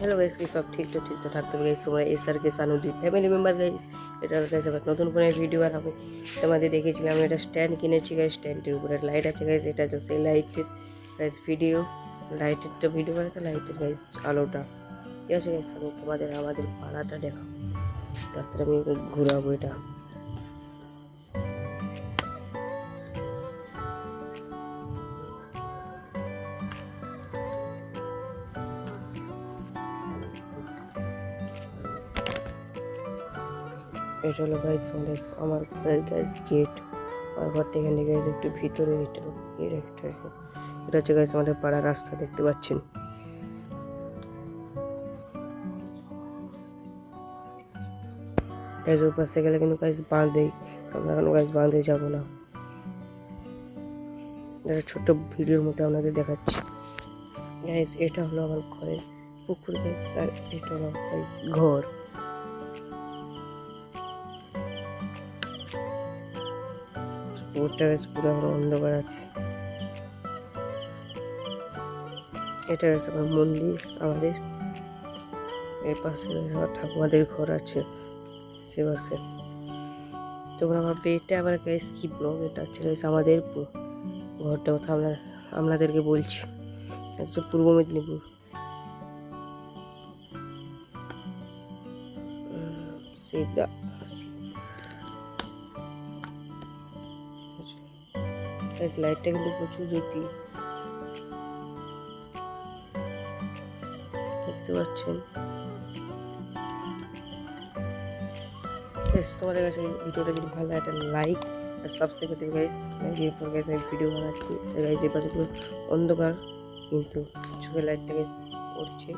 Hello guys, কি সব ঠিক তো থাকতে হবে গাইস। তোমরা এসআর কে সানুদি ফ্যামিলি মেম্বার গাইস। এটা গাইস আবার নতুন করে ভিডিও আর আমি তোমাদের দেখেছিলাম। এটা স্ট্যান্ড কিনেছি গাইস, স্ট্যান্ডের উপরে লাইট আছে গাইস। এটা হচ্ছে সেই লাইটের গাইস ভিডিও, লাইটেরটা ভিডিও বানাতে লাইটের গাইস আলোটা ঠিক আছে গাইস। আমি তোমাদের আমাদের পাড়াটা দেখাবো, তারপরে আমি ঘুরাবো এটা। এটা হলো গাইস আমার ঘরের গাইস গেট। আমার ঘর থেকে এখানে গাইস একটু ভিতরে এটা হচ্ছে গাইস আমাদের পাড়ার রাস্তা, দেখতে পাচ্ছেন। গাইস ওর পাশে গেলে কিন্তু গাইস বাঁধেই, আমরা এখন গাইস বাঁধে যাবো না। একটা ছোট্ট ভিডিওর মধ্যে আপনাদের দেখাচ্ছি গাইস। এটা হলো আমার ঘরের পুকুর গাইস, আর এটা হলো গাইস ঘর। পুকুরটা গাইস পুরো এখন অন্ধকার আছে। এটা গাইস আমার মন্দির আমাদের। এর পাশে আমার ঠাকুমাদের ঘর আছে সে পাশে। তোমরা ভাববে এটা আবার গাইস কি ব্লগ। এটা হচ্ছে গাইস আমাদের ঘরটা কথা আপনাদেরকে বলছি। হচ্ছে পূর্ব মেদিনীপুর। সিধা গাইস লাইটটা কিন্তু প্রচুর জ্যোতি, দেখতে পাচ্ছেন। তোমাদের কাছে ভিডিওটা যদি ভালো লাগে একটা লাইক আর সাবস্ক্রাইব করতে গাইস। এরপর গাইস আমি ভিডিও বানাচ্ছি গাইস। এই পাশে পুরো অন্ধকার, কিন্তু চোখের লাইটটা গাইস পড়ছে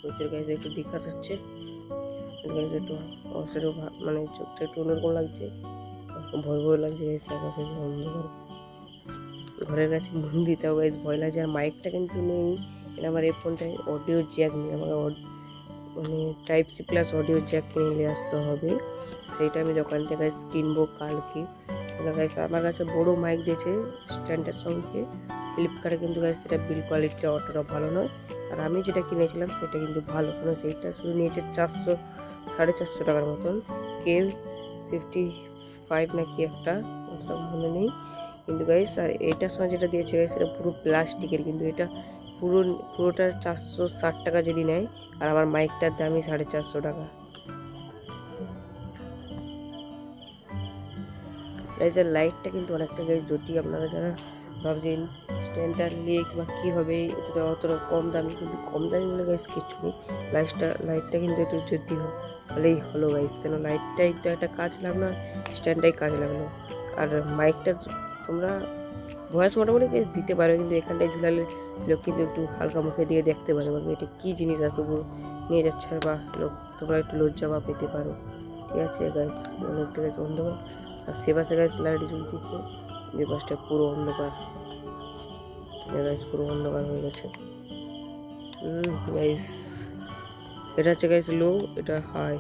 ওদের গাইস, একটু দেখা যাচ্ছে গাইস। একটু অবশ্যই মানে চোখটা একটু অন্যরকম লাগছে, ভয় ভয় লাগছে গাইস। চারপাশে অন্ধকার, ঘরের কাছে মন দিতেও গাইস ভয় লাগছে। আর মাইকটা কিন্তু নেই, এটা আমার এই ফোনটায় অডিও জ্যাক নেই। আমাকে মানে type C plus audio jack কিনে নিয়ে আসতে হবে। সেইটা আমি দোকান থেকে গাইস কিনবো কালকে। গাইস আমার কাছে বড় মাইক দিয়েছে স্ট্যান্ডের সঙ্গে ফ্লিপকার্টে, কিন্তু গাইস সেটা বিল কোয়ালিটিটা অতটা ভালো নয়। আর আমি যেটা কিনেছিলাম সেটা কিন্তু ভালো, কারণ সেইটা শুধু নিয়েছে 400-450 টাকার মতন। K55 না কি একটা, অতটা মনে নেই। কিন্তু গাইস আর এইটার সময় যেটা দিয়েছে গাইস সেটা পুরো প্লাস্টিকের, কিন্তু এটা পুরোটা 460 টাকা যদি নেয়। আর আমার মাইকটার দামই 450 টাকা। গাইসের লাইটটা কিন্তু অনেকটা গাইস জ্যোতি। আপনারা যারা ভাবছেন স্ট্যান্ডটা নিয়ে বা কী হবে, এটা অতটা কম দামি, কিন্তু কম দামি বলে গাইস কিচ্ছু নেই। লাইটটা কিন্তু একটু জ্যোতি হলেই হলো গাইস, কেন লাইটটাই তো একটা কাজ লাগলো, স্ট্যান্ডটাই কাজ লাগলো। আর মাইকটা তোমরা ভয়েস মোটামুটি গাইস দিতে পারো, কিন্তু এখানটায় ঝুলালে লোক কিন্তু একটু হালকা মুখে দিয়ে দেখতে পারে, বলবে এটা কী জিনিস এত নিয়ে যাচ্ছে, বা লোক তোমরা একটু লজ্জা বা পেতে পারো। ঠিক আছে গাইস, অনেকটা গাইস অন্ধকার। আর সে পাশে গাইস লাইট জ্বলতেছে, যে পাশটা পুরো অন্ধকার গাইস, পুরো অন্ধকার হয়ে গেছে। গাইস এটা হচ্ছে গাইস লো, এটা হাই।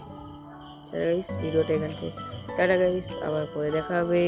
গাইস ভিডিওটা এখান থেকে টাটা গাইস, আবার পরে দেখা হবে।